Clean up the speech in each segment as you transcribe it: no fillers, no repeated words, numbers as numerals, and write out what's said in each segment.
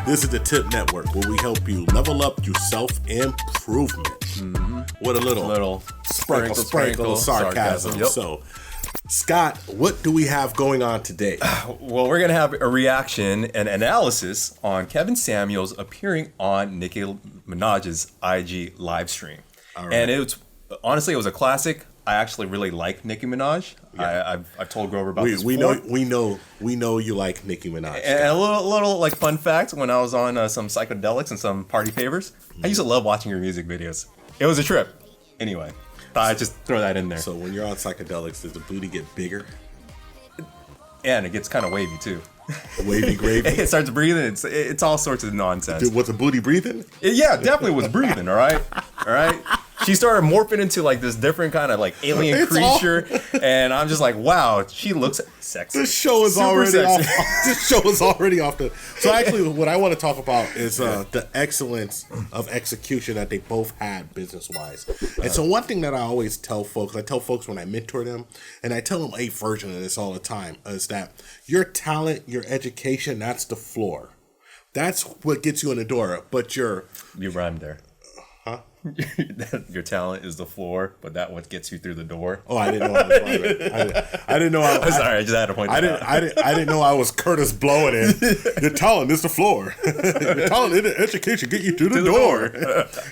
This is the TIP Network, where we help you level up your self-improvement. What a little sprinkle of sarcasm. Yep. So, Scott, what do we have going on today? Well, we're going to have a reaction and analysis on Kevin Samuels appearing on Nicki Minaj's IG live stream. All right. And it was a classic. I actually really like Nicki Minaj. Yeah. I've told Grover about this before. We know you like Nicki Minaj. And a little like fun fact, when I was on some psychedelics and some party favors, I used to love watching your music videos. It was a trip. Anyway, thought I'd just throw that in there. So when you're on psychedelics, does the booty get bigger? And it gets kind of wavy too. Wavy gravy? It starts breathing. It's all sorts of nonsense. Dude, was the booty breathing? Yeah, definitely was breathing, all right? All right? She started morphing into like this different kind of like alien creature. And I'm just like, wow, she looks sexy. This show is Super already sexy. off. This show is already off the. So actually, what I want to talk about is the excellence of execution that they both had business wise. And so one thing that I always tell folks, when I mentor them, and I tell them a version of this all the time, is that your talent, your education, that's the floor. That's what gets you in the door. But You rhymed there. Huh? Your talent is the floor, but that what gets you through the door. Oh, I didn't know I was rhyming. I didn't know. I'm sorry, I just had to point that out. I didn't know I was Curtis blowing it. Your talent is the floor. Your talent in education get you through the door.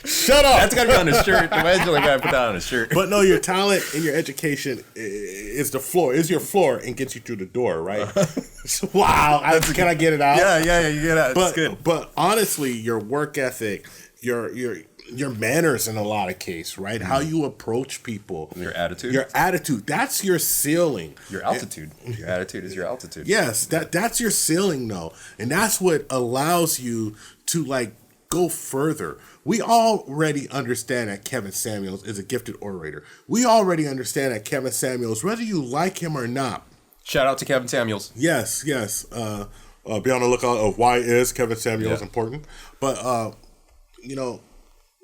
Shut up. That's gotta be on the shirt. Eventually, gotta put that on the shirt. But no, your talent and your education is the floor. Is your floor and gets you through the door, right? Wow. Can I get it out? Yeah, you get it. It's good. But honestly, your work ethic, your manners in a lot of cases, right? How you approach people. Your attitude. Your attitude. That's your ceiling. Your altitude. Your attitude is your altitude. Yes, that's your ceiling though. And that's what allows you to like go further. We already understand that Kevin Samuels is a gifted orator. We already understand that Kevin Samuels, whether you like him or not. Shout out to Kevin Samuels. Yes. Be on the lookout of why is Kevin Samuels important. But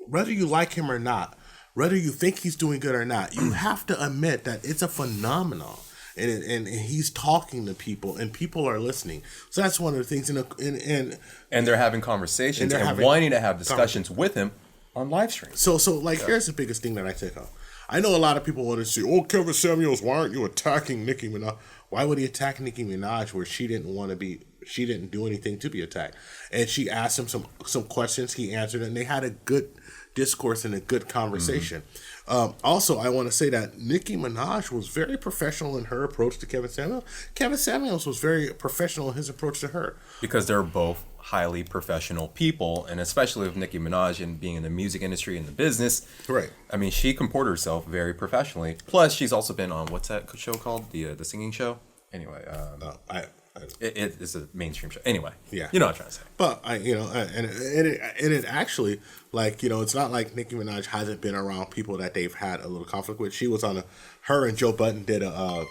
whether you like him or not, whether you think he's doing good or not, you have to admit that it's a phenomenon. And he's talking to people, and people are listening. So that's one of the things. And they're having conversations and wanting to have discussions with him on live stream. So here's the biggest thing that I take off. I know a lot of people want to say, "Oh, Kevin Samuels, why aren't you attacking Nicki Minaj? Why would he attack Nicki Minaj where she didn't do anything to be attacked?" And she asked him some questions. He answered, and they had a good discourse and a good conversation. Also, I want to say that Nicki Minaj was very professional in her approach to Kevin Samuels. Kevin Samuels was very professional in his approach to her. Because they're both highly professional people, and especially with Nicki Minaj and being in the music industry and the business. Right. I mean, she comported herself very professionally. Plus, she's also been on, what's that show called? The singing show? Anyway. It's a mainstream show. Anyway, yeah, you know what I'm trying to say. But it actually, like, it's not like Nicki Minaj hasn't been around people that they've had a little conflict with. She was on her and Joe Budden did a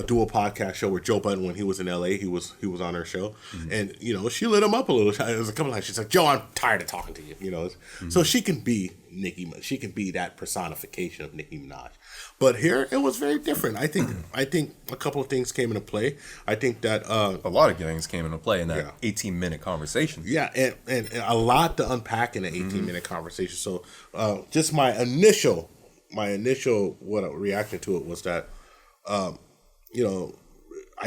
dual podcast show where Joe Budden, when he was in LA, he was on her show, and she lit him up a little. It was a couple of times. She's like, "Joe, I'm tired of talking to you." So she can be Nicki. She can be that personification of Nicki Minaj. But here it was very different. I think a couple of things came into play. I think that a lot of things came into play in that 18-minute conversation. Yeah, and a lot to unpack in an 18-minute conversation. So just my initial reaction to it was that I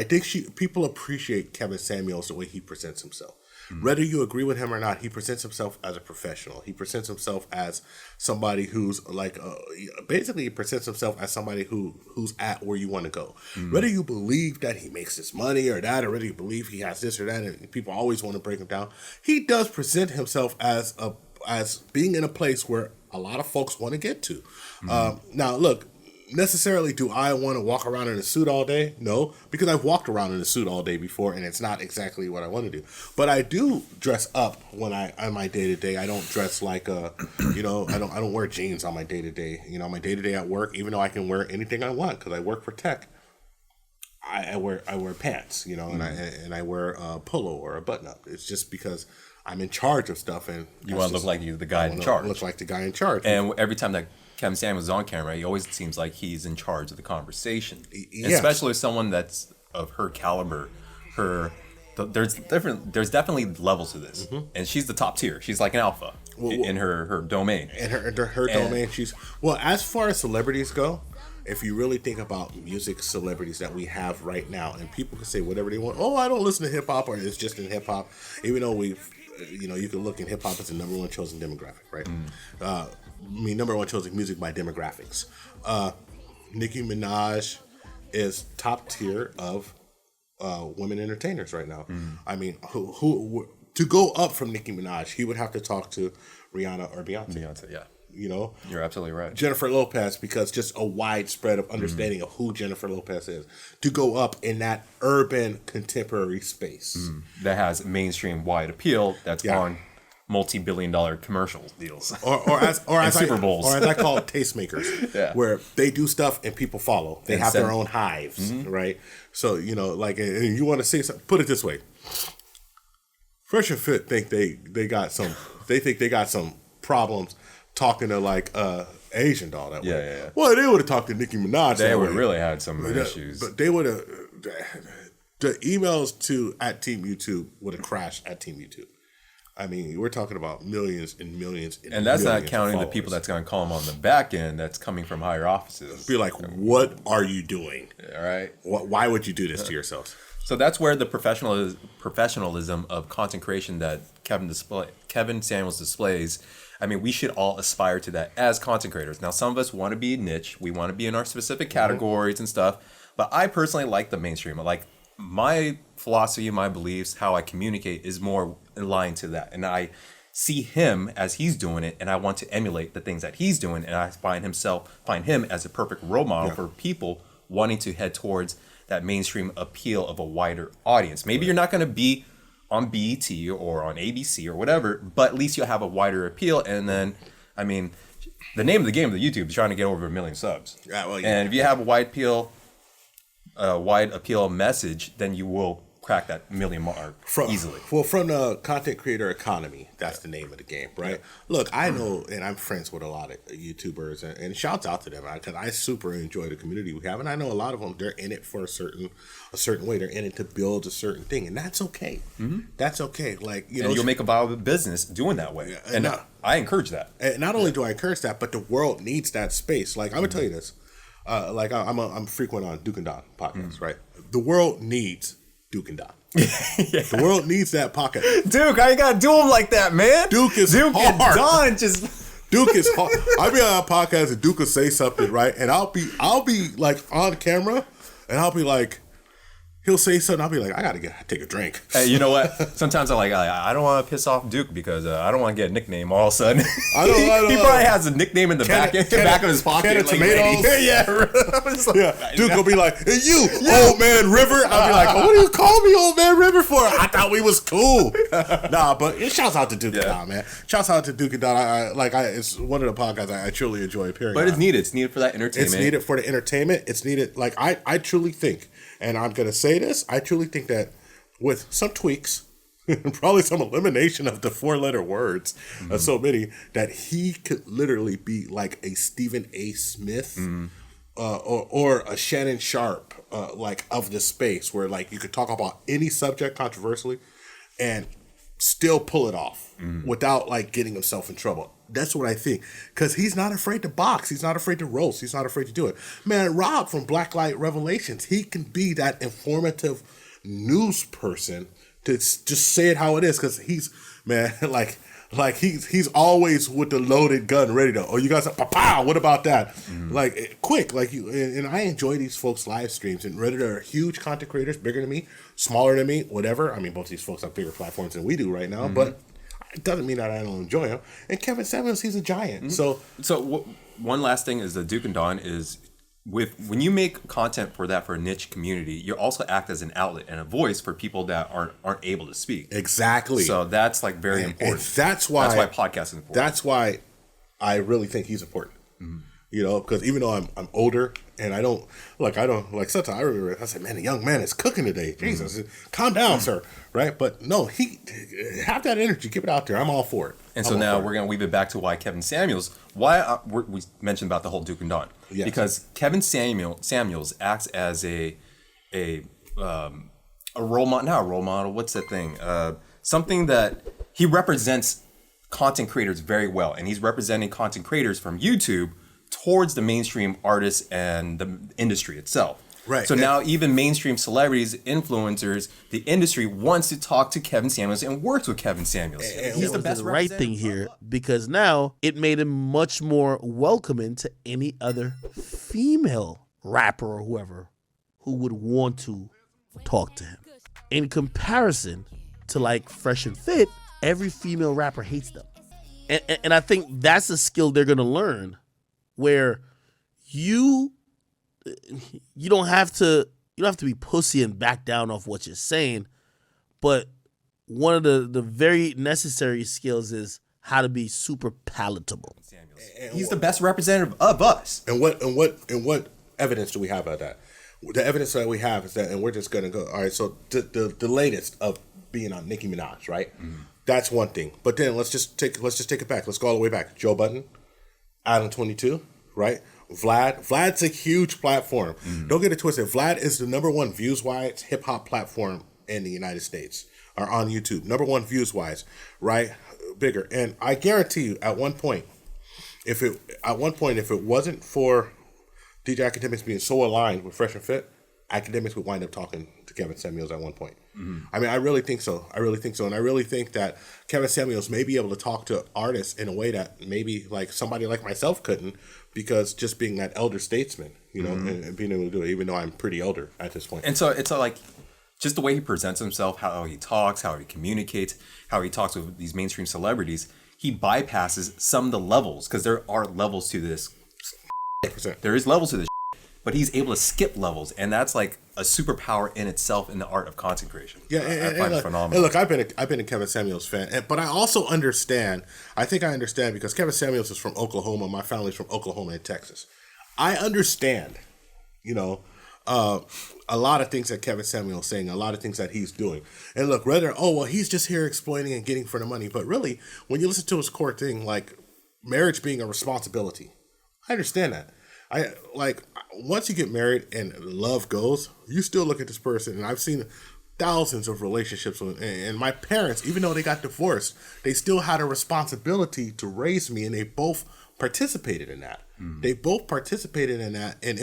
think people appreciate Kevin Samuels the way he presents himself. Whether you agree with him or not, he presents himself as a professional. He presents himself as somebody who's like, basically he presents himself as somebody who's at where you want to go. Whether you believe that he makes this money or that, or whether you believe he has this or that, and people always want to break him down, he does present himself as being in a place where a lot of folks want to get to. Now, look, necessarily do I want to walk around in a suit all day? No, because I've walked around in a suit all day before, and it's not exactly what I want to do. But I do dress up when on my day to day. I don't dress like I don't wear jeans on my day to day. My day to day at work, even though I can wear anything I want because I work for tech. I wear pants, and I wear a polo or a button up. It's just because I'm in charge of stuff, and you want to look like you're the guy in charge. Look like the guy in charge. And every time that Kevin Samuels is on camera, he always seems like he's in charge of the conversation. Yes. Especially someone that's of her caliber, her there's definitely levels to this, and she's the top tier. She's like an alpha in her domain. In her domain, she's as far as celebrities go. If you really think about music celebrities that we have right now, and people can say whatever they want. Oh, I don't listen to hip hop, or it's just in hip hop. Even though you can look in hip hop as the number one chosen demographic, right? Number one chosen music by demographics. Nicki Minaj is top tier of women entertainers right now. I mean, who to go up from Nicki Minaj, he would have to talk to Rihanna or Beyonce. Beyonce, yeah. You're absolutely right. Jennifer Lopez, because just a widespread of understanding of who Jennifer Lopez is, to go up in that urban contemporary space that has mainstream wide appeal. That's on multi-billion-dollar commercial deals, or as Super Bowls, or as I call it, tastemakers, where they do stuff and people follow. They have their own hives, right? So and you want to say something. Put it this way: Fresh and Fit think they got some. They think they got some problems talking to Asian doll that way. Yeah. Well, they would have talked to Nicki Minaj. They would really had some issues. But they would have. The emails to at Team YouTube would have crashed at Team YouTube. I mean, we're talking about millions and millions. And that's not counting the people that's going to call them on the back end. That's coming from higher offices. Be like, what are you doing? All right. Why would you do this to yourselves? So that's where the professionalism of content creation that Kevin Samuels displays. I mean, we should all aspire to that as content creators. Now, some of us want to be niche. We want to be in our specific categories and stuff. But I personally like the mainstream. Like, my philosophy, my beliefs, how I communicate is more in line to that. And I see him as he's doing it, and I want to emulate the things that he's doing. And I find him as a perfect role model for people wanting to head towards that mainstream appeal of a wider audience. Maybe you're not going to be on BET or on ABC or whatever, but at least you'll have a wider appeal. And then, I mean, the name of the game of the YouTube is trying to get over 1 million subs. And if you have a wide appeal message, then you will crack that 1 million mark easily. Well, from the content creator economy, that's the name of the game, right? Yeah. Look, I know, and I'm friends with a lot of YouTubers, and shouts out to them, because I super enjoy the community we have, and I know a lot of them, they're in it for a certain way. They're in it to build a certain thing, and that's okay. That's okay. Like, and you'll make a viable business doing that way. Yeah, and I encourage that. And not only do I encourage that, but the world needs that space. Like, I'm gonna tell you this. I'm frequent on Duke and Don podcast, right? The world needs Duke and Don. The world needs that pocket. Duke, how you gotta do him like that, man? Duke is Duke hard. And Don just Duke is hard. I'll be on a podcast and Duke will say something, right? And I'll be like on camera, and I'll be like, he'll say something. I'll be like, I gotta take a drink. Hey, you know what? Sometimes I don't want to piss off Duke because I don't want to get a nickname all of a sudden. He probably has a nickname in the back of his pocket. Can of tomatoes. Yeah. Duke will be like, hey, you, old man River. I'll be like, what do you call me old man River for? I thought we was cool. Nah, but shouts out to Duke and Don, man. Shouts out to Duke and Don. It's one of the podcasts I truly enjoy appearing on. But it's needed. It's needed for that entertainment. It's needed for the entertainment. It's needed. Like, I truly think, and I'm going to say this, I truly think that with some tweaks, probably some elimination of the 4-letter words, so many, that he could literally be like a Stephen A. Smith or a Shannon Sharp, like of the space, where like you could talk about any subject controversially and still pull it off without like getting himself in trouble. That's what I think. Because he's not afraid to box. He's not afraid to roast. He's not afraid to do it. Man, Rob from Blacklight Revelations, he can be that informative news person to just say it how it is. Because he's, man, like he's always with the loaded gun ready to, oh, you guys, pow, what about that? Like, quick. Like, and I enjoy these folks' live streams. And whether they're huge content creators, bigger than me, smaller than me, whatever. I mean, both of these folks have bigger platforms than we do right now. But it doesn't mean that I don't enjoy him. And Kevin Samuels, he's a giant. So one last thing is the Duke and Don is when you make content for a niche community, you also act as an outlet and a voice for people that aren't able to speak. Exactly. So that's like very important. And that's why podcasting is important. That's why I really think he's important. You know, because even though I'm older and I don't sometimes I remember I said, man, the young man is cooking today. Jesus, calm down, sir. Right? But no, he have that energy, keep it out there. I'm all for it. And so now we're gonna weave it back to why Kevin Samuels. We mentioned about the whole Duke and Don because Kevin Samuels acts as a a role model, not a role model. What's that thing? Something that he represents content creators very well, and he's representing content creators from YouTube towards the mainstream artists and the industry itself. Right. So now even mainstream celebrities, influencers, the industry wants to talk to Kevin Samuels and works with Kevin Samuels. He's the best right thing here because now it made him much more welcoming to any other female rapper or whoever who would want to talk to him. In comparison to like Fresh and Fit, every female rapper hates them. And I think that's a skill they're going to learn where you don't have to be pussy and back down off what you're saying, but one of the very necessary skills is how to be super palatable. He's the best representative of us. And what evidence do we have of that? The evidence that we have is that, and we're just gonna go. All right, so the latest of being on Nicki Minaj, right? Mm-hmm. That's one thing. But then let's just take it back. Let's go all the way back. Joe Budden, Adam 22, right? Vlad's a huge platform. Mm. Don't get it twisted. Vlad is the #1 views-wise hip-hop platform in the United States, or on YouTube. #1 views-wise, right? Bigger. And I guarantee you, at one point, if it wasn't for DJ Academics being so aligned with Fresh and Fit, Academics would wind up talking to Kevin Samuels at one point. Mm-hmm. I mean, I really think so. And I really think that Kevin Samuels may be able to talk to artists in a way that maybe like somebody like myself couldn't, because just being that elder statesman, you know, mm-hmm. and being able to do it, even though I'm pretty elder at this point. And so it's like just the way he presents himself, how he talks, how he communicates, how he talks with these mainstream celebrities, he bypasses some of the levels, because there are levels to this. 100%. There is levels to this, but he's able to skip levels, and that's like a superpower in itself in the art of content creation. Yeah, I find it phenomenal. And look, I've been a Kevin Samuels fan, but I also understand. I think I understand because Kevin Samuels is from Oklahoma. My family's from Oklahoma and Texas. I understand, you know, a lot of things that Kevin Samuels is saying, a lot of things that he's doing. And look, he's just here exploiting and getting for the money. But really, when you listen to his core thing, like marriage being a responsibility, I understand that. Once you get married and love goes, you still look at this person, and I've seen thousands of relationships and my parents, even though they got divorced, they still had a responsibility to raise me, and they both participated in that. Mm. They both participated in that, and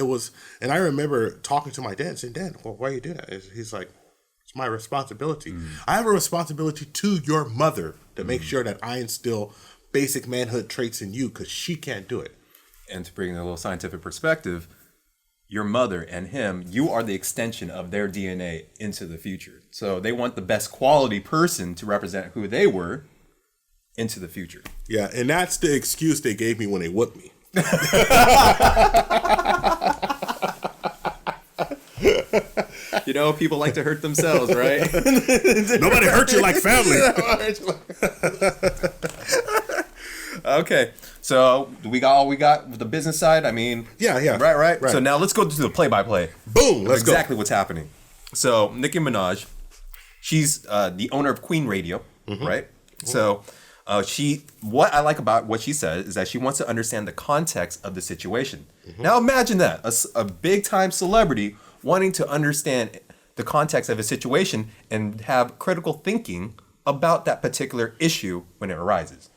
I remember talking to my dad and saying, "Dad, well, why you do that?" He's like, "It's my responsibility. Mm. I have a responsibility to your mother to make sure that I instill basic manhood traits in you, because she can't do it." And to bring a little scientific perspective, your mother and him, you are the extension of their DNA into the future. So they want the best quality person to represent who they were into the future. Yeah, and that's the excuse they gave me when they whooped me. You know, people like to hurt themselves, right? Nobody hurt you like family. Okay, so we got all we got with the business side. I mean, yeah, right. So now let's go to the play-by-play. Boom, let's go. Exactly what's happening. So Nicki Minaj, she's the owner of Queen Radio, mm-hmm. right? Mm-hmm. So what I like about what she said is that she wants to understand the context of the situation. Mm-hmm. Now imagine that, a big-time celebrity wanting to understand the context of a situation and have critical thinking about that particular issue when it arises.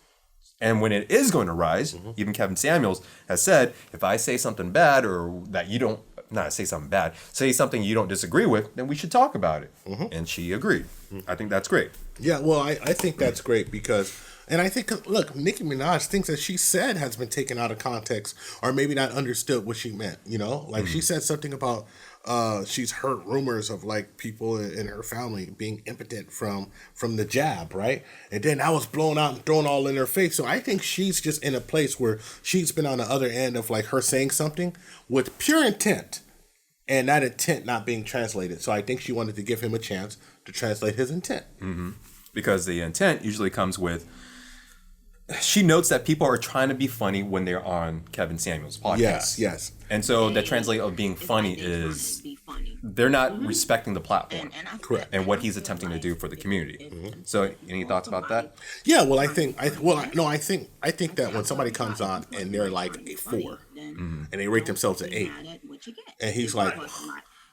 And when it is going to rise, mm-hmm. even Kevin Samuels has said, if I say something bad or that you don't, not say something bad, say something you don't disagree with, then we should talk about it. Mm-hmm. And she agreed. Mm-hmm. I think that's great. Yeah, well, I think that's great because, and I think, look, Nicki Minaj, things that she said has been taken out of context or maybe not understood what she meant, you know? Like mm-hmm. she said something about she's heard rumors of like people in her family being impotent from the jab, right? And then that was blown out and thrown all in her face. So I think she's just in a place where she's been on the other end of like her saying something with pure intent and that intent not being translated. So I think she wanted to give him a chance to translate his intent. Mm-hmm. Because the intent usually comes with, she notes that people are trying to be funny when they're on Kevin Samuels' podcast. Yes. And so the translate of being funny is they're not mm-hmm. respecting the platform. Correct. And what he's attempting to do for the community. Mm-hmm. So any thoughts about that? Yeah, well, I think that when somebody comes on and they're like a 4 mm-hmm. and they rate themselves an 8 and he's like,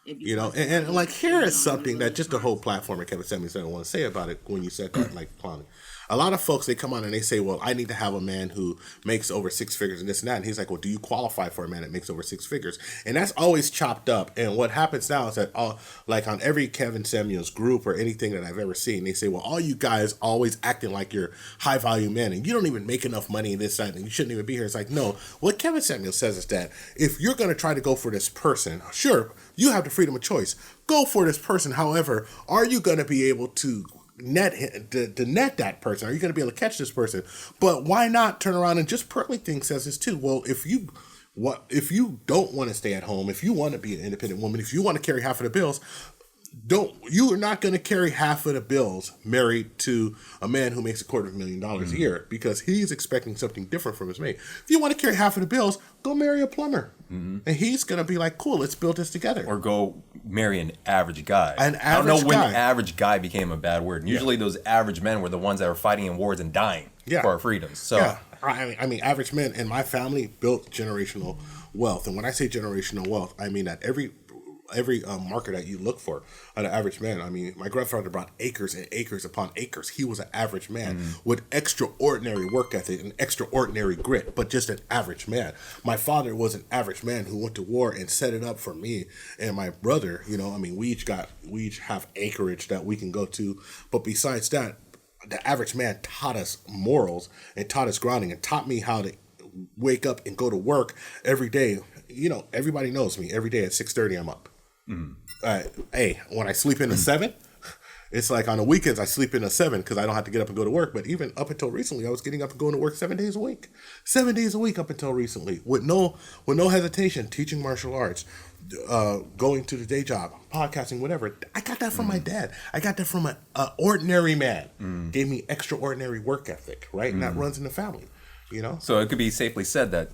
You know, and like here is something that just the whole platform of Kevin Samuels didn't want to say about it when you said that, like clowning. A lot of folks, they come on and they say, well, I need to have a man who makes over six figures and this and that. And he's like, well, do you qualify for a man that makes over six figures? And that's always chopped up. And what happens now is that, like on every Kevin Samuels group or anything that I've ever seen, they say, well, all you guys always acting like you're high value men and you don't even make enough money in this side and you shouldn't even be here. It's like, no, what Kevin Samuels says is that if you're going to try to go for this person, sure, you have the freedom of choice. Go for this person. However, are you going to be able to net that person? Are you going to be able to catch this person? But why not turn around and just Pertly thing says this too. Well, if you don't want to stay at home, if you want to be an independent woman, if you want to carry half of the bills, you are not going to carry half of the bills married to a man who makes $250,000 a year because he's expecting something different from his mate. If you want to carry half of the bills, go marry a plumber. And he's going to be like, cool, let's build this together. Or go marry an average guy. An average guy. I don't know when average guy became a bad word. Usually those average men were the ones that were fighting in wars and dying for our freedoms. So I mean, average men in my family built generational wealth. And when I say generational wealth, I mean that every marker that you look for an average man. I mean, my grandfather brought acres and acres upon acres. He was an average man with extraordinary work ethic and extraordinary grit, but just an average man. My father was an average man who went to war and set it up for me and my brother. You know, I mean, we each have acreage that we can go to, but besides that, the average man taught us morals and taught us grounding and taught me how to wake up and go to work every day. You know, everybody knows me. Every day at 6:30, I'm up. Hey, when I sleep in at 7, it's like on the weekends I sleep in at 7 because I don't have to get up and go to work. But even up until recently, I was getting up and going to work 7 days a week. 7 days a week up until recently, with no hesitation, teaching martial arts, going to the day job, podcasting, whatever. I got that from my dad. I got that from an ordinary man. Gave me extraordinary work ethic, right? And that runs in the family, you know? So it could be safely said that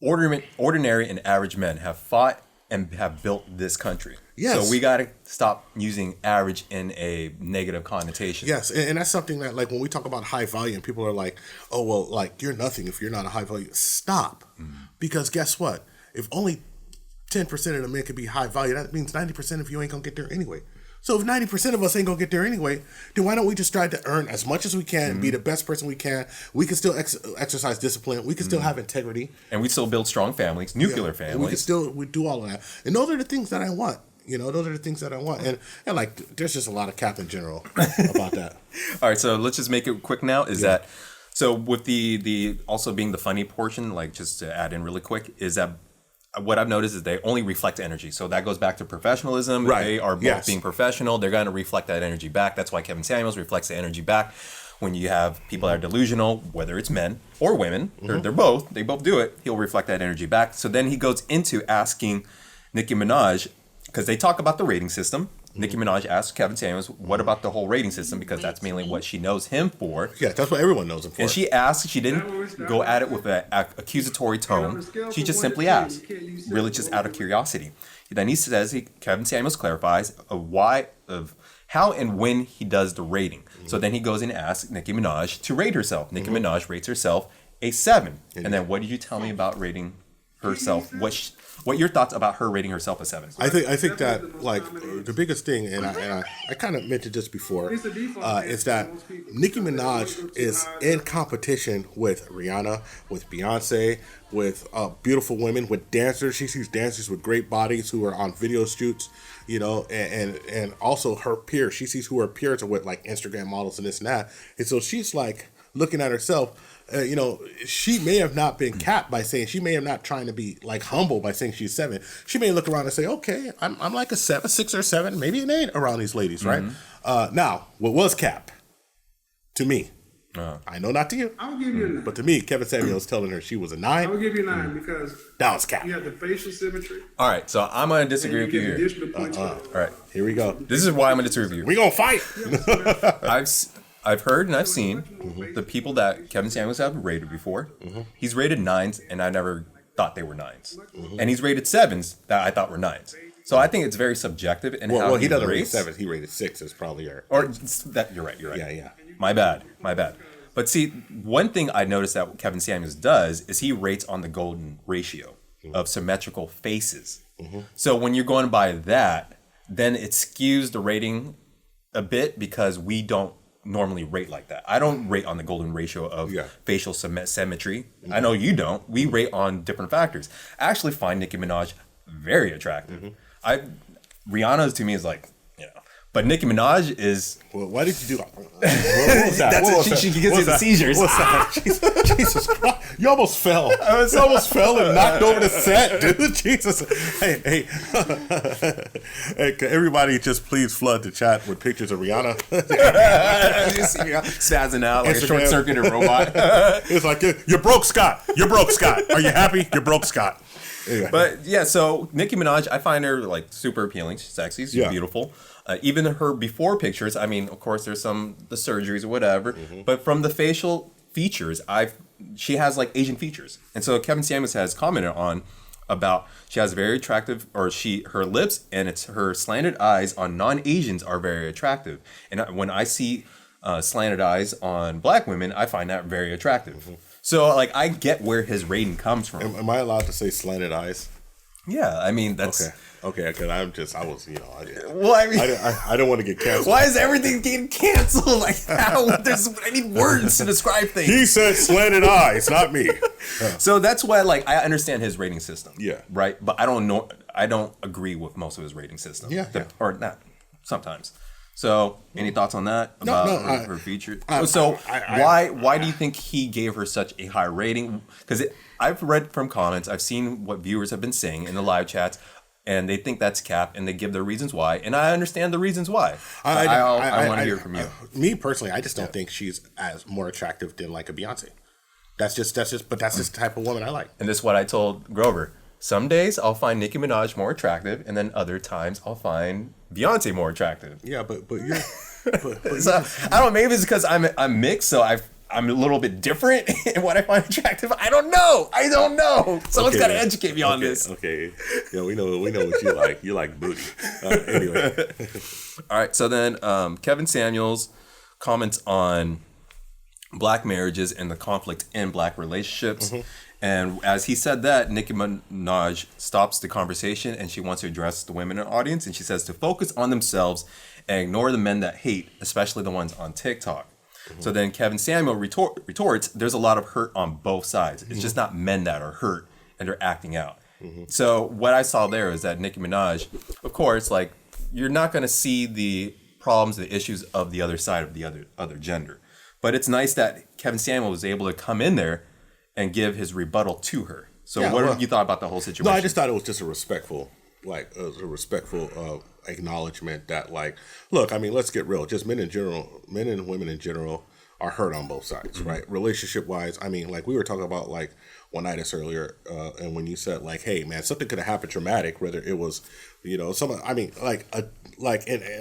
ordinary and average men have fought and have built this country. Yes. So we got to stop using average in a negative connotation. Yes, and that's something that, like, when we talk about high value and people are like, oh, well, like, you're nothing if you're not a high value. Stop. Because guess what? If only 10% of the men could be high value, that means 90% of you ain't going to get there anyway. So if 90% of us ain't going to get there anyway, then why don't we just try to earn as much as we can and be the best person we can? We can still exercise discipline. We can still have integrity. And we still build strong families, nuclear families. We do all of that. And those are the things that I want. You know, those are the things that I want. And like, there's just a lot of cap in general about that. All right, so let's just make it quick now. That so with the also being the funny portion, like just to add in really quick, is that what I've noticed is they only reflect energy. So that goes back to professionalism. Right. They are both being professional. They're going to reflect that energy back. That's why Kevin Samuels reflects the energy back. When you have people that are delusional, whether it's men or women, they're both, they both do it, he'll reflect that energy back. So then he goes into asking Nicki Minaj, because they talk about the rating system. Nicki Minaj asked Kevin Samuels, what about the whole rating system? Because that's mainly what she knows him for. Yeah, that's what everyone knows him for. And she didn't go at it with an accusatory tone. She just simply asked, really just out of curiosity. Then he says, Kevin Samuels clarifies how and when he does the rating. So then he goes and asks Nicki Minaj to rate herself. Nicki Minaj rates herself a 7. And then what did you tell me about rating herself? What your thoughts about her rating herself a 7? I think that, like, the biggest thing, and I kind of mentioned this before, is that Nicki Minaj is in competition with Rihanna, with Beyonce, with beautiful women, with dancers. She sees dancers with great bodies who are on video shoots, you know, and also her peers. She sees who her peers are with, like Instagram models and this and that. And so she's like looking at herself. You know, she may have not been capped by saying, she may have not trying to be like humble by saying she's 7. She may look around and say, okay, I'm like a 7, 6 or 7, maybe an 8 around these ladies, right? Now, what was cap to me? I know not to you, I'll give you a 9. but to me, Kevin Samuels telling her she was a 9. I'll give you a 9 because that was cap. you have the facial symmetry. All right, so I'm going to disagree with you here. All right, here we go. This is why I'm going to disagree with you. We gonna fight. I've heard and I've seen the people that Kevin Samuels have rated before. He's rated 9s, and I never thought they were 9s. And he's rated 7s that I thought were 9s. So I think it's very subjective in how he doesn't rate rates. 7s. He rated 6 is probably Or that you're right. Yeah. My bad. But see, one thing I noticed that Kevin Samuels does is he rates on the golden ratio of symmetrical faces. So when you're going by that, then it skews the rating a bit because we don't normally rate like that. I don't rate on the golden ratio of facial symmetry. I know you don't. We rate on different factors. I actually find Nicki Minaj very attractive. Rihanna to me is like, but Nicki Minaj is. Well, why did you do that? What was that? She gets you the seizures. What's that? Jesus Christ! You almost fell. You almost fell and knocked over the set, dude. Jesus. Hey, can everybody just please flood the chat with pictures of Rihanna? You see me spazzing out like a short-circuited robot. It's like you're broke, Scott. You're broke, Scott. Are you happy? You're broke, Scott. Anyway. But yeah, so Nicki Minaj, I find her like super appealing. She's sexy. She's beautiful. Even her before pictures, I mean, of course, there's the surgeries or whatever, but from the facial features, she has like Asian features, and so Kevin Samuels has commented on about she has very attractive, or her lips and her slanted eyes on non-Asians are very attractive, and when I see slanted eyes on Black women, I find that very attractive. So like I get where his rating comes from. Am I allowed to say slanted eyes? Yeah, I mean that's okay. Because I don't want to get canceled. Why is everything getting canceled? Like how? I need words to describe things. He said slanted eyes, not me. So that's why, like, I understand his rating system. Yeah. Right, but I don't agree with most of his rating system. Yeah. Or not sometimes. So, any thoughts on that about her feature? Why do you think he gave her such a high rating? Because I've read from comments, I've seen what viewers have been saying in the live chats, and they think that's cap, and they give their reasons why, and I understand the reasons why. I want to hear from you. Me personally, I just don't think she's as more attractive than like a Beyonce. That's just the type of woman I like. And this is what I told Grover. Some days I'll find Nicki Minaj more attractive, and then other times I'll find Beyonce more attractive. Yeah, but you're. So, I don't know. Maybe it's because I'm mixed, so I'm a little bit different in what I find attractive. I don't know. Someone's got to educate me on this. Okay. Yeah, we know what you like. You like booty. Anyway. All right. So then Kevin Samuels comments on Black marriages and the conflict in Black relationships. And as he said that, Nicki Minaj stops the conversation and she wants to address the women in the audience. And she says to focus on themselves and ignore the men that hate, especially the ones on TikTok. So then Kevin Samuel retorts, there's a lot of hurt on both sides. It's just not men that are hurt and they're acting out. So what I saw there is that Nicki Minaj, of course, like you're not going to see the problems, the issues of the other side of the other gender. But it's nice that Kevin Samuel was able to come in there and give his rebuttal to her. So what you thought about the whole situation? No, I just thought it was just a respectful acknowledgement that, like, look, I mean, let's get real. Just men and women in general are hurt on both sides, right? Relationship wise, I mean, like we were talking about like one night earlier, and when you said like, hey man, something could have happened traumatic, whether it was, and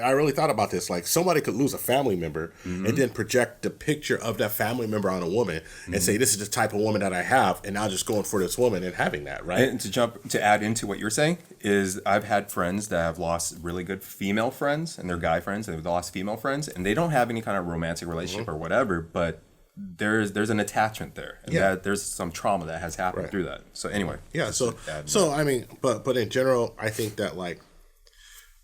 I really thought about this, like somebody could lose a family member and then project the picture of that family member on a woman and say, this is the type of woman that I have, and now just going for this woman and having that, right? And to add into what you're saying is I've had friends that have lost really good female friends and they're guy friends, and they've lost female friends, and they don't have any kind of romantic relationship or whatever, but there's an attachment there, and that there's some trauma that has happened through that. So anyway, so I mean, but in general, I think that like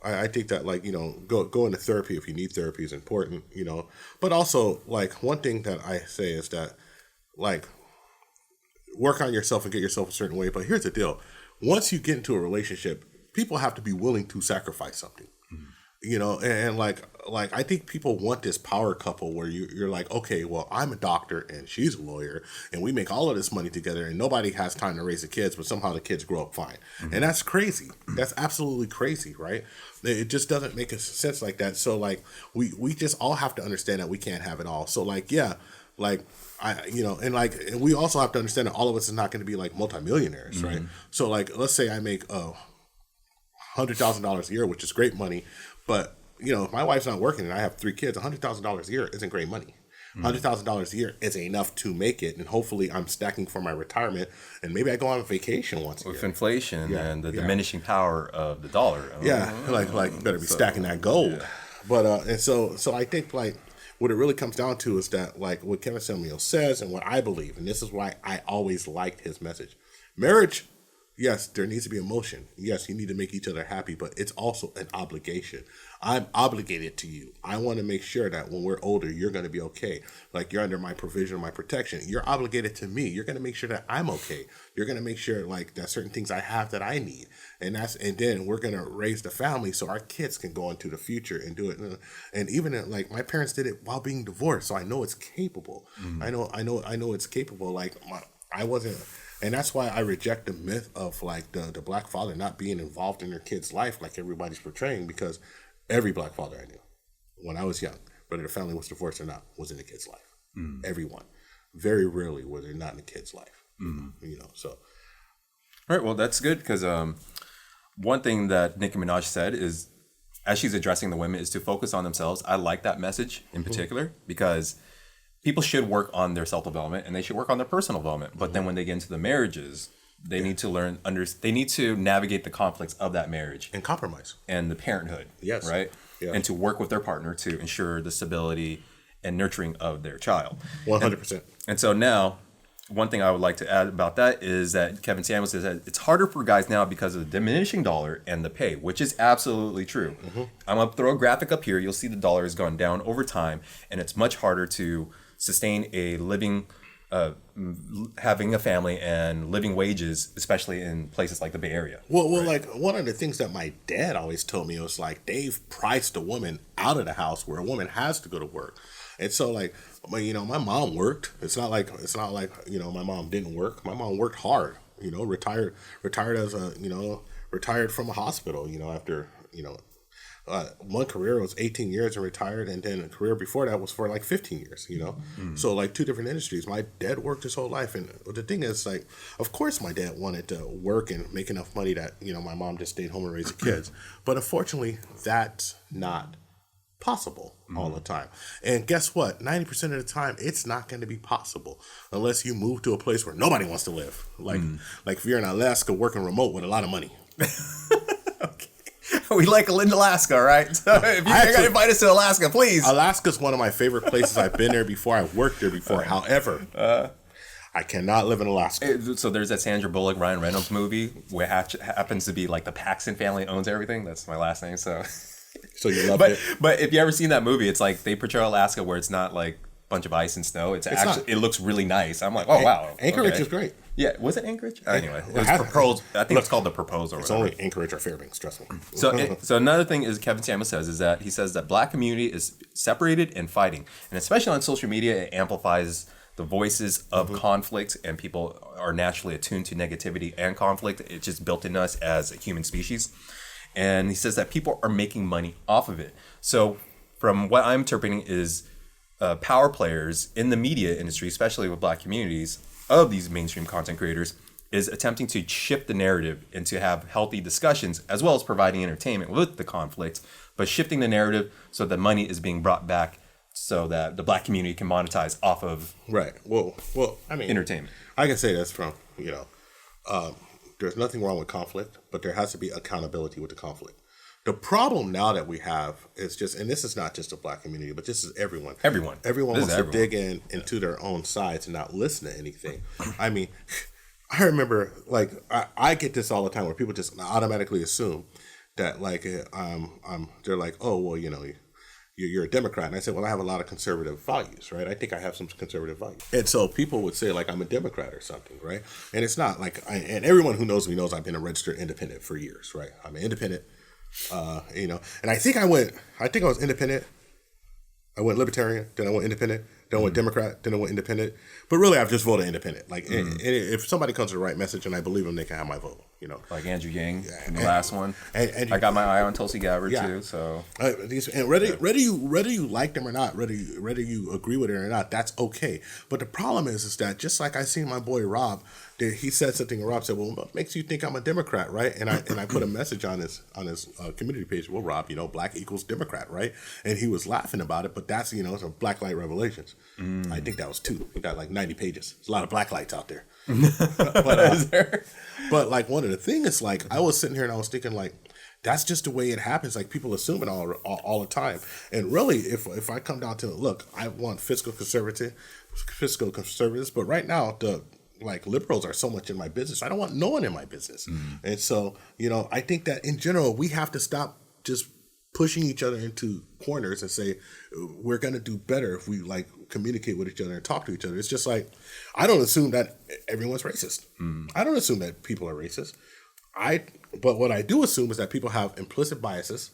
go into therapy if you need therapy is important, but also like one thing that I say is that like work on yourself and get yourself a certain way. But here's the deal: once you get into a relationship, people have to be willing to sacrifice something. And like I think people want this power couple where you're like, okay, well, I'm a doctor and she's a lawyer and we make all of this money together and nobody has time to raise the kids, but somehow the kids grow up fine. And that's crazy. That's absolutely crazy, right? It just doesn't make sense like that. So like we just all have to understand that we can't have it all. So like, yeah, like and we also have to understand that all of us is not going to be like multimillionaires, right? So like, let's say I make $100,000 a year, which is great money. But, if my wife's not working and I have 3 kids, $100,000 a year isn't great money. $100,000 a year is enough to make it. And hopefully I'm stacking for my retirement. And maybe I go on vacation once a year. With inflation and the diminishing power of the dollar. Like you better be stacking that gold. Yeah. But, and so I think like what it really comes down to is that like what Kevin Samuel says and what I believe, and this is why I always liked his message. Marriage Yes, there needs to be emotion. Yes, you need to make each other happy, but it's also an obligation. I'm obligated to you. I want to make sure that when we're older, you're going to be okay. Like, you're under my provision, my protection. You're obligated to me. You're going to make sure that I'm okay. You're going to make sure, like, that certain things I have that I need. And then we're going to raise the family so our kids can go into the future and do it. And even, like, my parents did it while being divorced, so I know it's capable. I know it's capable. Like, I wasn't... And that's why I reject the myth of, like, the black father not being involved in their kid's life like everybody's portraying, because every black father I knew when I was young, whether the family was divorced or not, was in the kid's life. Everyone. Very rarely were they not in the kid's life. You know, so. All right, well, that's good, because one thing that Nicki Minaj said is, as she's addressing the women, is to focus on themselves. I like that message in particular, because people should work on their self-development and they should work on their personal development. But then when they get into the marriages, they need to learn, they need to navigate the conflicts of that marriage. And compromise. And the parenthood. Yes. Right? Yeah. And to work with their partner to ensure the stability and nurturing of their child. 100%. And so now, one thing I would like to add about that is that Kevin Samuels says that it's harder for guys now because of the diminishing dollar and the pay, which is absolutely true. I'm going to throw a graphic up here. You'll see the dollar has gone down over time, and it's much harder to sustain a living, having a family and living wages, especially in places like the Bay Area. Well, like, one of the things that my dad always told me was, like, they've priced a woman out of the house where a woman has to go to work. And so, like, you know, my mom worked. It's not like, you know, my mom didn't work. My mom worked hard, you know, retired as a, you know, retired from a hospital, you know, after, you know, one career was 18 years and retired, and then a career before that was for like 15 years, you know? So, like, two different industries. My dad worked his whole life, and the thing is, like, of course my dad wanted to work and make enough money that, you know, my mom just stayed home and raised the kids. But unfortunately, that's not possible all the time. And guess what? 90% of the time, it's not going to be possible unless you move to a place where nobody wants to live. Like if you're in Alaska working remote with a lot of money. Okay. We like Alaska, right? So if you're going to invite us to Alaska, please. Alaska's one of my favorite places. I've been there before. I've worked there before. However, I cannot live in Alaska. So there's that Sandra Bullock, Ryan Reynolds movie where happens to be like the Paxton family owns everything. That's my last name. So you loved it. But if you ever seen that movie, it's like they portray Alaska where it's not like a bunch of ice and snow. It's actually it looks really nice. I'm like, oh wow. Anchorage is great. Yeah, was it Anchorage? Anyway, it was Proposed. I think it's called The Proposal. It's only Anchorage or Fairbanks, trust me. So another thing is Kevin Samuels says is that he says that black community is separated and fighting, and especially on social media, it amplifies the voices of conflict, and people are naturally attuned to negativity and conflict. It's just built in us as a human species, and he says that people are making money off of it. So from what I'm interpreting is power players in the media industry, especially with black communities, of these mainstream content creators, is attempting to shift the narrative and to have healthy discussions, as well as providing entertainment with the conflict, but shifting the narrative so that money is being brought back so that the black community can monetize off of Well, I mean, entertainment. I can say this from, you know, there's nothing wrong with conflict, but there has to be accountability with the conflict. The problem now that we have is just, and this is not just a black community, but this is everyone. Everyone wants to dig into their own sides and not listen to anything. I mean, I remember, like, I get this all the time where people just automatically assume that, like, they're like, oh, well, you know, you're a Democrat. And I said, well, I have a lot of conservative values, right? I think I have some conservative values. And so people would say, like, I'm a Democrat or something, right? And it's not like, and everyone who knows me knows I've been a registered independent for years, right? I'm an independent. You know, and I think I was independent. I went libertarian, then I went independent, then I went Democrat, then I went independent. But really, I've just voted independent. Like, and if somebody comes with the right message and I believe them, they can have my vote. You know, like Andrew Yang in the last one. And I got my eye on Tulsi Gabbard too. So and whether you like them or not, whether you agree with it or not, that's okay. But the problem is that just like I seen my boy Rob, he said something, and Rob said, "Well, what makes you think I'm a Democrat, right?" And I put a message on his community page. Well, Rob, you know, black equals Democrat, right? And he was laughing about it, but that's, you know, some black light revelations. I think that was 2. We got like 90 pages. There's a lot of black lights out there. But like one of the things is, like, I was sitting here and I was thinking, like, that's just the way it happens. Like, people assume it all the time. And really, if I come down to it, look, I want fiscal conservatives, but right now liberals are so much in my business. I don't want no one in my business. And so, I think that in general, we have to stop just pushing each other into corners and say, we're going to do better if we communicate with each other and talk to each other. It's just like, I don't assume that everyone's racist. I don't assume that people are racist. But what I do assume is that people have implicit biases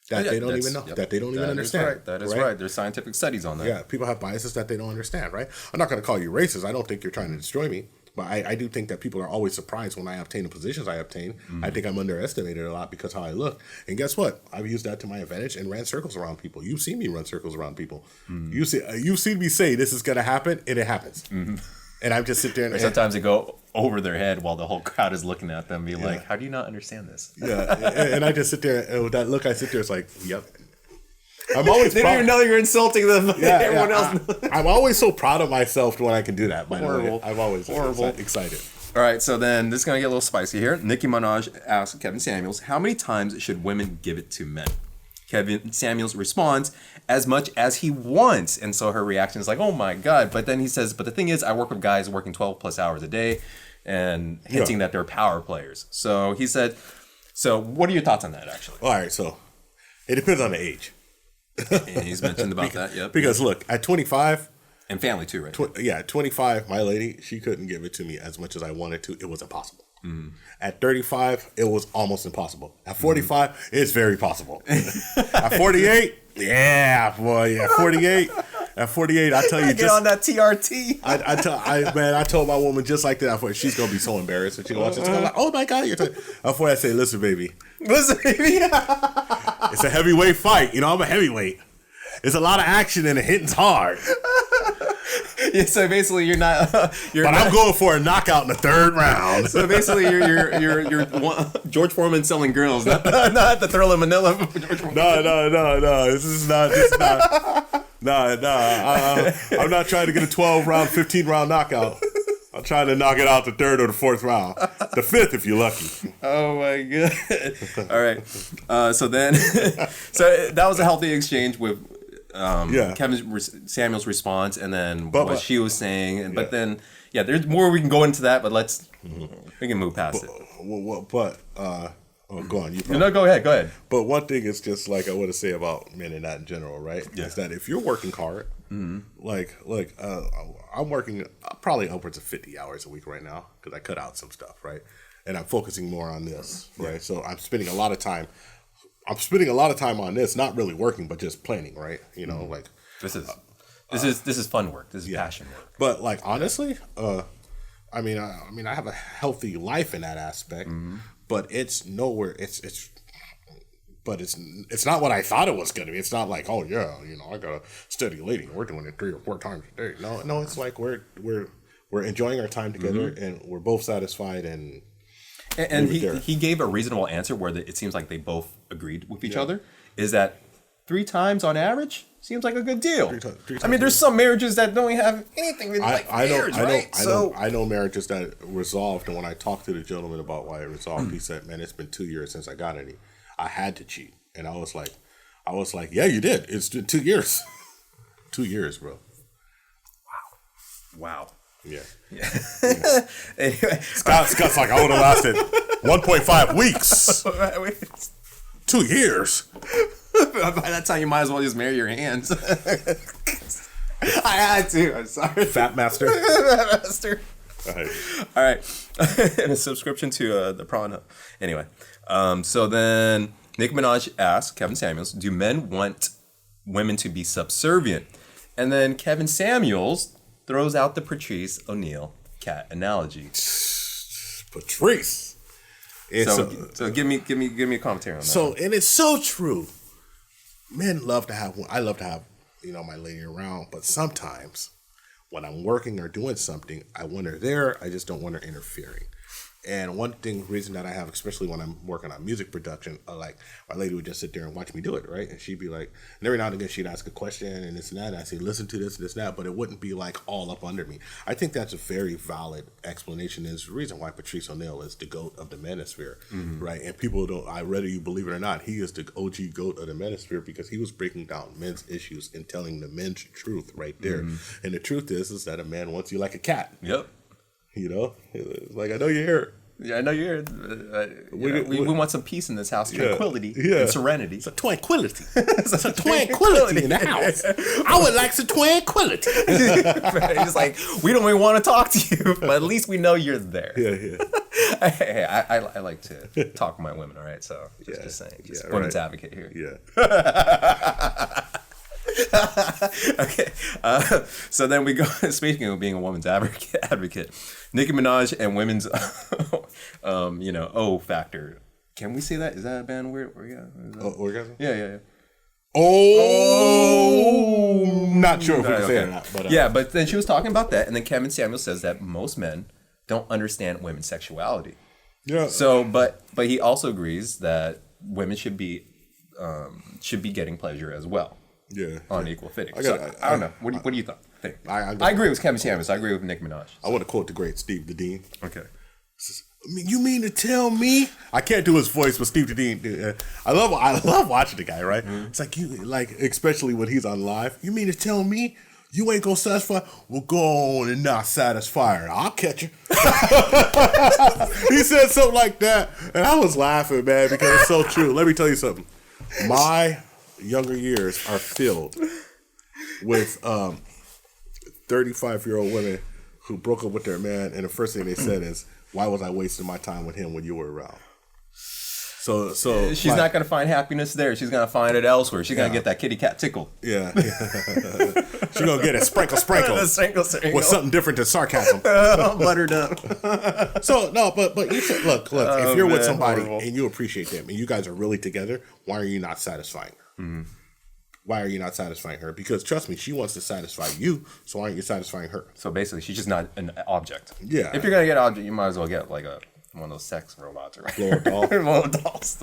that they don't even know, that they don't even understand. That is right. There's scientific studies on that. Yeah, people have biases that they don't understand, right? I'm not going to call you racist. I don't think you're trying to destroy me. But I do think that people are always surprised when I obtain the positions I obtain. I think I'm underestimated a lot because of how I look. And guess what? I've used that to my advantage and ran circles around people. You've seen me run circles around people. You've seen me say this is going to happen, and it happens. And I just sit there and sometimes they go over their head while the whole crowd is looking at them, be like, "How do you not understand this?" Yeah, and I just sit there, and with that look, I sit there. It's like, "Yep." I'm always. They don't even know you're insulting them. Everyone else. I'm always so proud of myself when I can do that. By the way, I'm always excited. All right, so then this is gonna get a little spicy here. Nicki Minaj asks Kevin Samuels, "How many times should women give it to men?" Kevin Samuels responds, "As much as he wants." And so her reaction is like, "Oh my God." But then he says, "But the thing is, I work with guys working 12 plus hours a day," and hinting that they're power players. So he said, so what are your thoughts on that, actually? All right, so it depends on the age. And he's mentioned about that, yep. Because look, at 25... And family too, right? 25, my lady, she couldn't give it to me as much as I wanted to. It was impossible. At 35, it was almost impossible. At 45, it's very possible. At 48, yeah, boy, yeah, 48. At 48, I tell you, get on that TRT. I told my woman just like that. I thought she's gonna be so embarrassed when she watches this. I'm like, oh my God, you're talking. Before I say, listen, baby, it's a heavyweight fight. I'm a heavyweight. There's a lot of action and it hitting's hard. Yeah, so basically you're not. I'm going for a knockout in the third round. So basically you're George Foreman selling girls, not the Thrill in Manila. No. This is not. I'm not trying to get a 12-round, 15-round knockout. I'm trying to knock it out the third or the fourth round. The fifth, if you're lucky. Oh, my God. All right. So that was a healthy exchange with Kevin Samuel's response and then what she was saying. But then, there's more we can go into that, but we can move past it. Go on. Go ahead. But one thing is just like I want to say about men and that in general, right? Yeah. Is that if you're working hard, I'm working probably upwards of 50 hours a week right now because I cut out some stuff, right? And I'm focusing more on this, right? So I'm spending a lot of time. On this, not really working, but just planning, right? This is fun work. This is passion work. But honestly, I have a healthy life in that aspect, but it's nowhere. But it's not what I thought it was gonna be. It's not like, oh yeah, I got a steady lady and we're doing it 3 or 4 times a day. No, it's like we're enjoying our time together and we're both satisfied and he gave a reasonable answer where it seems like they both agreed with each other. Is that 3 times on average seems like a good deal. 3 times. I mean, there's some marriages that don't have anything really I know marriages that resolved, and when I talked to the gentleman about why it resolved, he said, "Man, it's been 2 years since I got any. I had to cheat," and I was like, "Yeah, you did. It's 2 years, 2 years, bro." Wow. Yeah. Anyway, Scott's like, I would have lasted 1.5 weeks. 2 years. By that time, you might as well just marry your hands. I had to. I'm sorry. Fat master. All right. And a subscription to the Prawn. Anyway, so then Nicki Minaj asks Kevin Samuels, "Do men want women to be subservient?" And then Kevin Samuels throws out the Patrice O'Neal cat analogy. Patrice. So give me a commentary on that. So, and it's so true. Men love to have. I love to have, my lady around. But sometimes, when I'm working or doing something, I want her there. I just don't want her interfering. And reason that I have, especially when I'm working on music production, like my lady would just sit there and watch me do it, right? And she'd be like, and every now and again she'd ask a question and this and that. And I'd say, listen to this and this and that, but it wouldn't be like all up under me. I think that's a very valid explanation. Is the reason why Patrice O'Neal is the GOAT of the manosphere, right? And people whether you believe it or not, he is the OG GOAT of the manosphere because he was breaking down men's issues and telling the men's truth right there. And the truth is that a man wants you like a cat. Yep. You know, it's like, I know you're here. Yeah, I know you're. We want some peace in this house, tranquility and serenity. It's a tranquility. It's a tranquility in the house. I would like some tranquility. It's like, we don't even want to talk to you, but at least we know you're there. Yeah. Hey, I like to talk with my women, all right? So just saying, women's advocate here. Yeah. Okay, so then we go. Speaking of being a woman's advocate, Nicki Minaj and women's, O factor. Can we say that? Is that a band word? Orgasm? Yeah. Oh, not sure if we can say it or not. But, but then she was talking about that, and then Kevin Samuels says that most men don't understand women's sexuality. Yeah. So, but he also agrees that women should be getting pleasure as well. Yeah. On equal footing. I don't know. What do you think? I agree with Kevin Samuels. I agree with Nicki Minaj. I want to quote the great Steve Dean. Okay. You mean to tell me? I can't do his voice, but Steve Dean. I love watching the guy. Right? Mm-hmm. It's like especially when he's on live. You mean to tell me you ain't gonna satisfy? Well, go on and not satisfy her. I'll catch you. He said something like that, and I was laughing, man, because it's so true. Let me tell you something. My younger years are filled with 35-year-old women who broke up with their man, and the first thing they said is, "Why was I wasting my time with him when you were around?" So she's not gonna find happiness there. She's gonna find it elsewhere. She's gonna get that kitty cat tickle. Yeah. She's gonna get a sprinkle with something different than sarcasm. Buttered up. So no, but you said, look. If you're with somebody and you appreciate them and you guys are really together, why are you not satisfying her? Mm-hmm. Why are you not satisfying her? Because trust me, she wants to satisfy you. So why aren't you satisfying her? So basically, she's just not an object. Yeah. If you're gonna get an object, you might as well get like one of those sex robots, right? Blow doll. Blow dolls.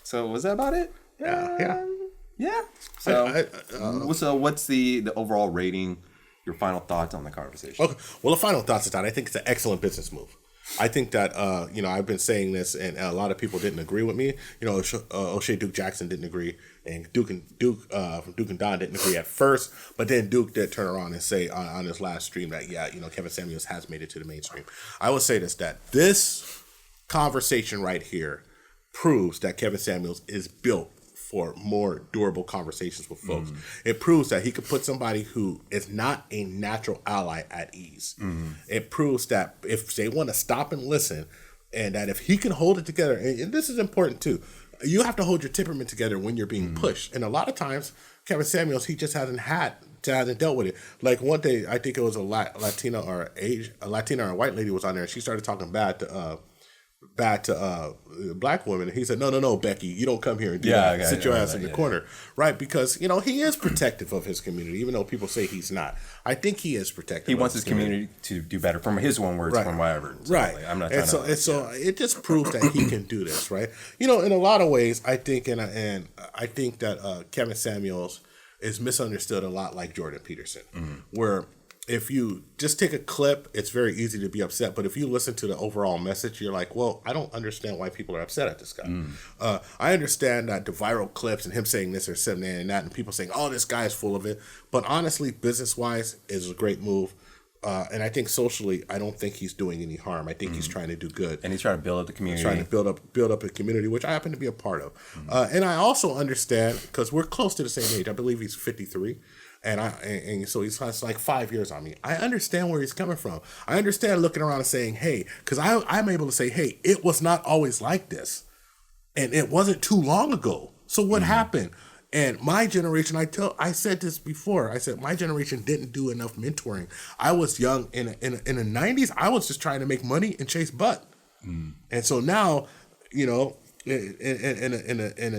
So was that about it? Yeah. So what's the overall rating? Your final thoughts on the conversation? Okay. Well, the final thoughts is that I think it's an excellent business move. I think that, I've been saying this, and a lot of people didn't agree with me. O'Shea Duke Jackson didn't agree, and Duke from Duke and Don didn't agree at first, but then Duke did turn around and say on his last stream that, Kevin Samuels has made it to the mainstream. I will say that this conversation right here proves that Kevin Samuels is built for more durable conversations with folks. It proves that he could put somebody who is not a natural ally at ease. It proves that if they want to stop and listen, and that if he can hold it together, and this is important too, you have to hold your temperament together when you're being pushed. And a lot of times, Kevin Samuels, he just hasn't dealt with it. Like one day, I think it was a Latina or a white lady was on there, and she started talking bad to black women, and he said, no, Becky, you don't come here and do that. Sit your ass in the corner, right? Because he is protective of his community, even though people say he's not. I think he is protective. He wants his community to do better, from his own words, from what I heard. So, right. I'm not. So it just proves that he can do this, right? In a lot of ways, I think, and I think that Kevin Samuels is misunderstood a lot, like Jordan Peterson, where if you just take a clip, it's very easy to be upset. But if you listen to the overall message, you're like, well, I don't understand why people are upset at this guy. I understand that the viral clips and him saying this or saying that and people saying, oh, this guy is full of it. But honestly, business-wise, is a great move. And I think socially, I don't think he's doing any harm. I think he's trying to do good. And he's trying to build up the community. He's trying to build up a community, which I happen to be a part of. And I also understand, because we're close to the same age. I believe he's 53. And so he's like 5 years on me. I understand where he's coming from. I understand looking around and saying, hey, because I'm able to say, hey, it was not always like this. And it wasn't too long ago. So what happened? And my generation, I said this before. I said my generation didn't do enough mentoring. I was young in the 90s. I was just trying to make money and chase butt. And so now, in the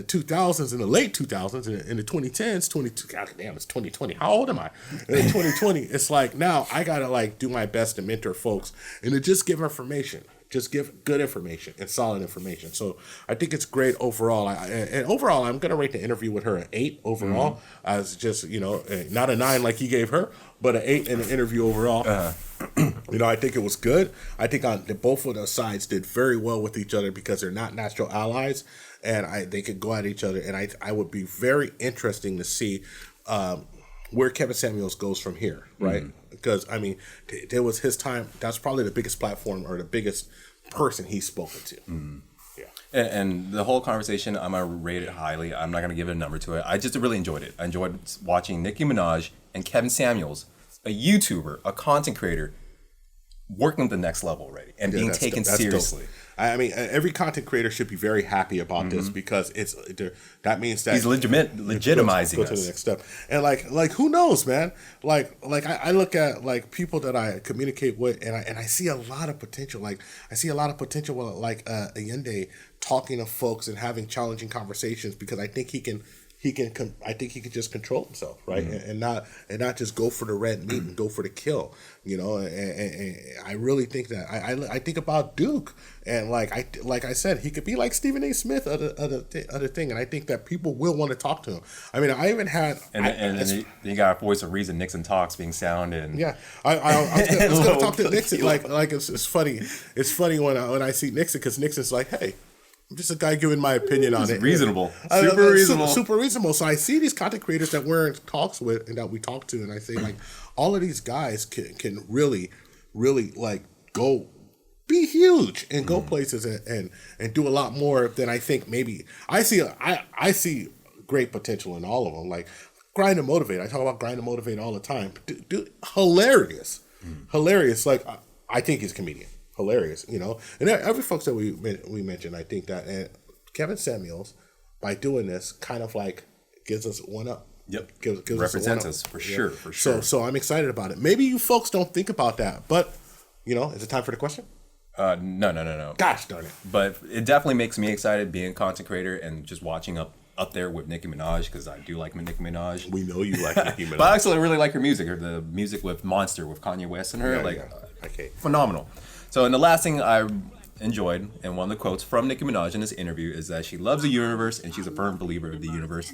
2000s, in the late 2000s, in the 2010s, God damn, it's 2020. How old am I? In 2020, it's like now I gotta do my best to mentor folks and to just give information. Just give good information and solid information. So I think it's great overall. And overall, I'm going to rate the interview with her an 8 overall, as just, not a 9 like he gave her, but an 8 in the interview overall. I think it was good. I think both of the sides did very well with each other because they're not natural allies, and they could go at each other. And I would be very interesting to see where Kevin Samuels goes from here, right? Because I mean, there was his time. That's probably the biggest platform or the biggest person he's spoken to. Yeah. And the whole conversation, I'm gonna rate it highly. I'm not gonna give it a number to it. I just really enjoyed it. I enjoyed watching Nicki Minaj and Kevin Samuels, a YouTuber, a content creator, working at the next level already and being taken seriously. Dope. I mean, every content creator should be very happy about this because that means that he's legitimizing go to the next step. And like who knows, man? Like I look at like people that I communicate with, and I see a lot of potential. Like I see a lot of potential with like Allende talking to folks and having challenging conversations because I think he can just control himself, right? And not just go for the red meat and go for the kill, you know. And I really think that I think about Duke, and like I said, he could be like Stephen A. Smith, other thing, and I think that people will want to talk to him. I mean, I even had and you got a voice of reason, Nixon talks being sound, and yeah, I was gonna talk to Nixon. Like it's funny. It's funny when I see Nixon because Nixon's like, hey. I'm just a guy giving my opinion on it. Reasonable. Super reasonable. Super reasonable. So I see these content creators that we're in talks with and that we talk to, and I say, like, all of these guys can really, really, like, go be huge and go places and do a lot more than I think maybe. I see great potential in all of them. Like, Grind and Motivate. I talk about Grind and Motivate all the time. Dude, hilarious. Hilarious. Like, I think he's a comedian. Hilarious, you know, and every folks that we mentioned, I think that and Kevin Samuels, by doing this, kind of like gives us one up. Yep, gives represents us for sure, for sure. So I'm excited about it. Maybe you folks don't think about that, but you know, is it time for the question? No. Gosh darn it! But it definitely makes me excited being a content creator and just watching up there with Nicki Minaj because I do like Nicki Minaj. We know you like Nicki Minaj, but I actually really like her music, or the music with Monster with Kanye West and her, Okay. Phenomenal. So, and the last thing I enjoyed, and one of the quotes from Nicki Minaj in this interview is that she loves the universe and she's a firm believer of the universe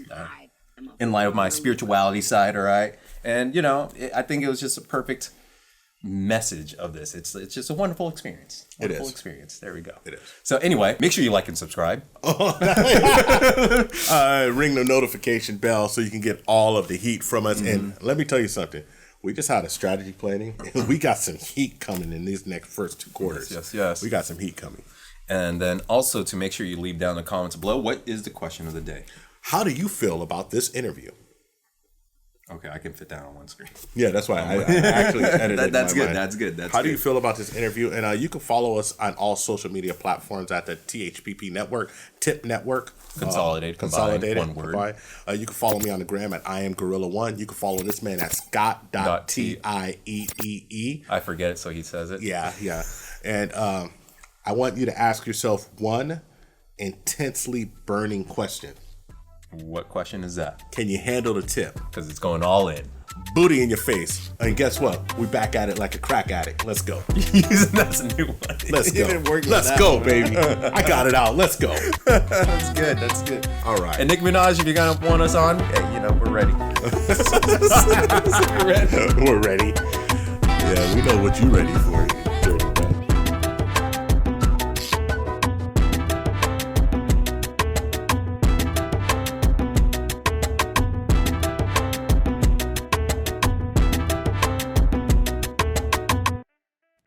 in light of my spirituality side, all right? And, you know, I think it was just a perfect message of this. It's just a wonderful experience. Wonderful experience. There we go. It is. So anyway, make sure you like and subscribe. Ring the notification bell so you can get all of the heat from us. And let me tell you something. We just had a strategy planning, and we got some heat coming in these next first 2 quarters. Yes. We got some heat coming. And then also to make sure you leave down the comments below, what is the question of the day? How do you feel about this interview? Okay, I can fit that on one screen. Yeah, that's why I actually edited That's my good. mind. That's good. How do you feel about this interview? And you can follow us on all social media platforms at the THPP Network, TIP Network. Consolidated, one word. Combined. You can follow me on the gram at IamGorilla1. You can follow this man at Scott.Tieee. I forget it, so he says it. Yeah. And I want you to ask yourself one intensely burning question. What question is that? Can you handle the tip? Because it's going all in. Booty in your face. And guess what? We back at it like a crack addict. Let's go. That's a new one. Let's go. Let's go, baby. I got it out. Let's go. That's good. That's good. All right. And Nicki Minaj, if you're going to want us on, hey, you know, we're ready. We're ready. Yeah, we know what you're ready for.